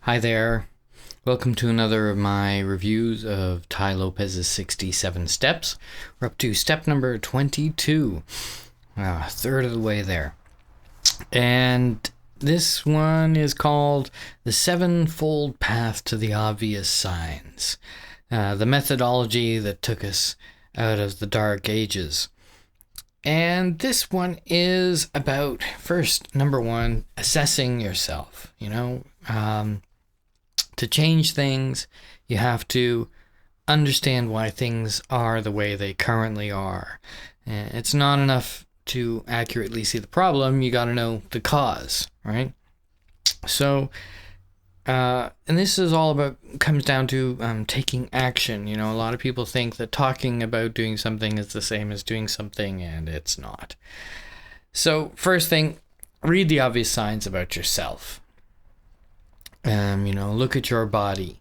Hi there. Welcome to another of my reviews of Tai Lopez's 67 Steps. We're up to step number 22. A third of the way there. And this one is called The Sevenfold Path to the Obvious Signs. The methodology that took us out of the dark ages. And this one is about, first, number one, assessing yourself. To change things, you have to understand why things are the way they currently are. It's not enough to accurately see the problem, you got to know the cause, right? So, and this is all about, comes down to taking action. A lot of people think that talking about doing something is the same as doing something, and it's not. So, first thing, read the obvious signs about yourself. Look at your body.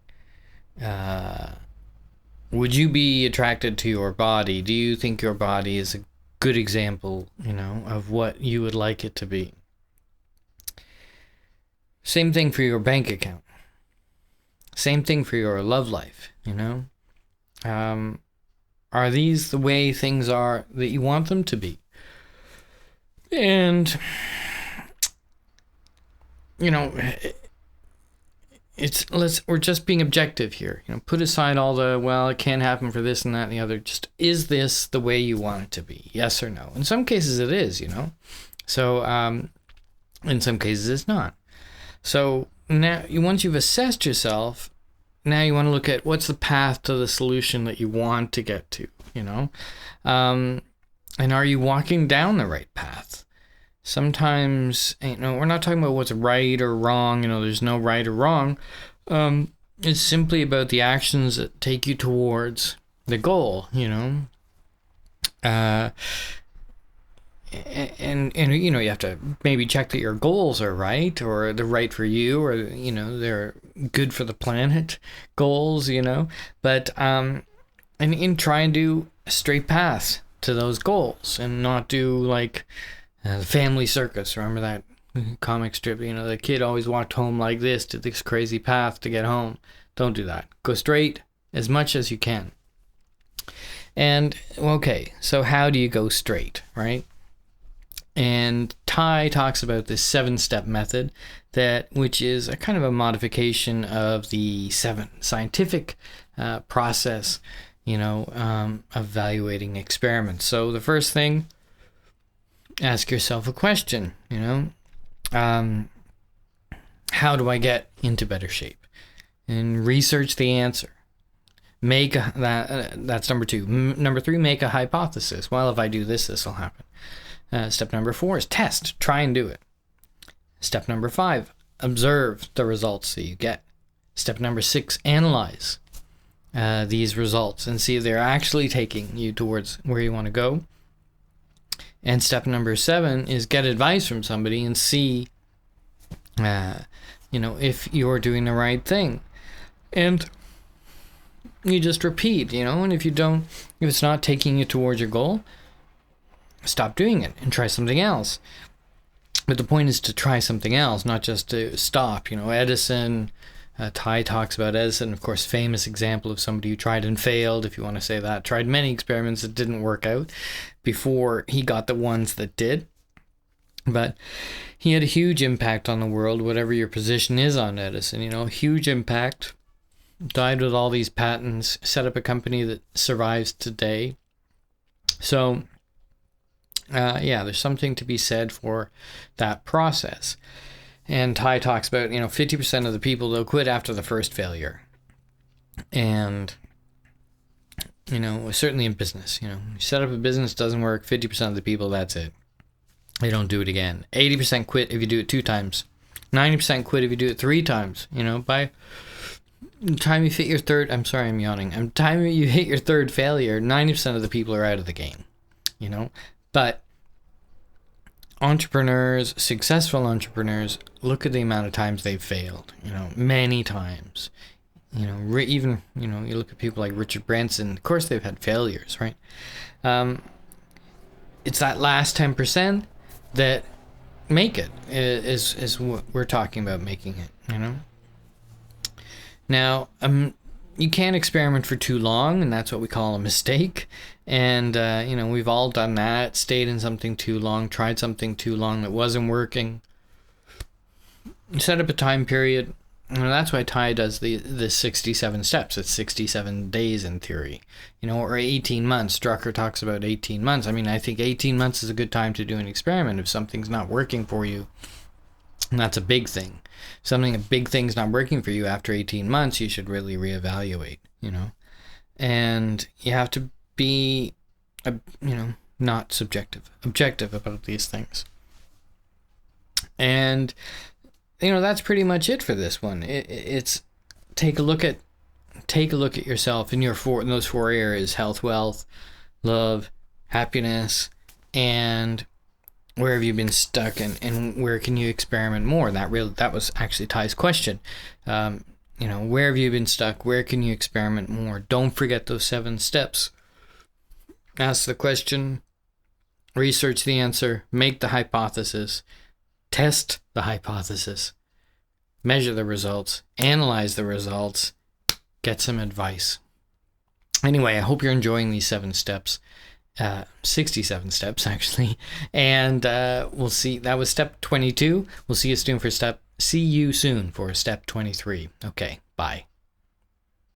Would you be attracted to your body? Do you think your body is a good example, of what you would like it to be? Same thing for your bank account. Same thing for your love life, Are these the way things are that you want them to be? And, we're just being objective here. Put aside all the, well, it can't happen for this and that and the other. Just, is this the way you want it to be? Yes or no? In some cases it is, So, in some cases it's not. So now, once you've assessed yourself, now you want to look at what's the path to the solution that you want to get to, and are you walking down the right path? Sometimes, we're not talking about what's right or wrong. There's no right or wrong. It's simply about the actions that take you towards the goal, And you have to maybe check that your goals are right, or they're right for you, or they're good for the planet goals, but and try and do a straight path to those goals, and not do like the Family Circus. Remember that comic strip? The kid always walked home like this, to this crazy path to get home. Don't do that. Go straight as much as you can. And okay, so how do you go straight, right? And Tai talks about this 7-step method, which is a kind of a modification of the 7 scientific process, of evaluating experiments. So the first thing, ask yourself a question, how do I get into better shape? And research the answer. That's number 2. Number 3, make a hypothesis. Well, if I do this, this will happen. Step number 4 is test. Try and do it. Step number 5, observe the results that you get. Step number 6, analyze these results and see if they're actually taking you towards where you want to go. And step number 7 is get advice from somebody and see, if you're doing the right thing. And you just repeat, and if it's not taking you towards your goal, stop doing it and try something else. But the point is to try something else, not just to stop. Edison, Tai talks about Edison, of course, famous example of somebody who tried and failed, if you want to say that. Tried many experiments that didn't work out before he got the ones that did. But he had a huge impact on the world, whatever your position is on Edison. Huge impact. Died with all these patents, set up a company that survives today. So, there's something to be said for that process. And Tai talks about, 50% of the people, they'll quit after the first failure. And, certainly in business, you set up a business, doesn't work, 50% of the people, that's it. They don't do it again. 80% quit if you do it 2 times. 90% quit if you do it 3 times. By the time you hit your third, I'm sorry, I'm yawning. By the time you hit your third failure, 90% of the people are out of the game, But entrepreneurs, successful entrepreneurs, look at the amount of times they've failed, many times. Even, you look at people like Richard Branson, of course they've had failures, right? It's that last 10% that make it, is what we're talking about, making it, Now, you can't experiment for too long, and that's what we call a mistake. And, we've all done that, stayed in something too long, tried something too long that wasn't working. Set up a time period. And that's why Tai does the 67 steps. It's 67 days in theory, or 18 months. Drucker talks about 18 months. I mean, I think 18 months is a good time to do an experiment. If something's not working for you, and that's a big thing. A big thing's not working for you after 18 months, you should really reevaluate, And you have to be, not objective about these things. And that's pretty much it for this one. It's take a look at yourself in those four areas: health, wealth, love, happiness, and where have you been stuck, and where can you experiment more? That was actually Ty's question. Where have you been stuck? Where can you experiment more? Don't forget those 7 steps. Ask the question, research the answer, make the hypothesis, test the hypothesis, measure the results, analyze the results, get some advice. Anyway, I hope you're enjoying these 7 steps. 67 steps actually, and we'll see. That was step 22. We'll see you soon for step 23. Okay, bye.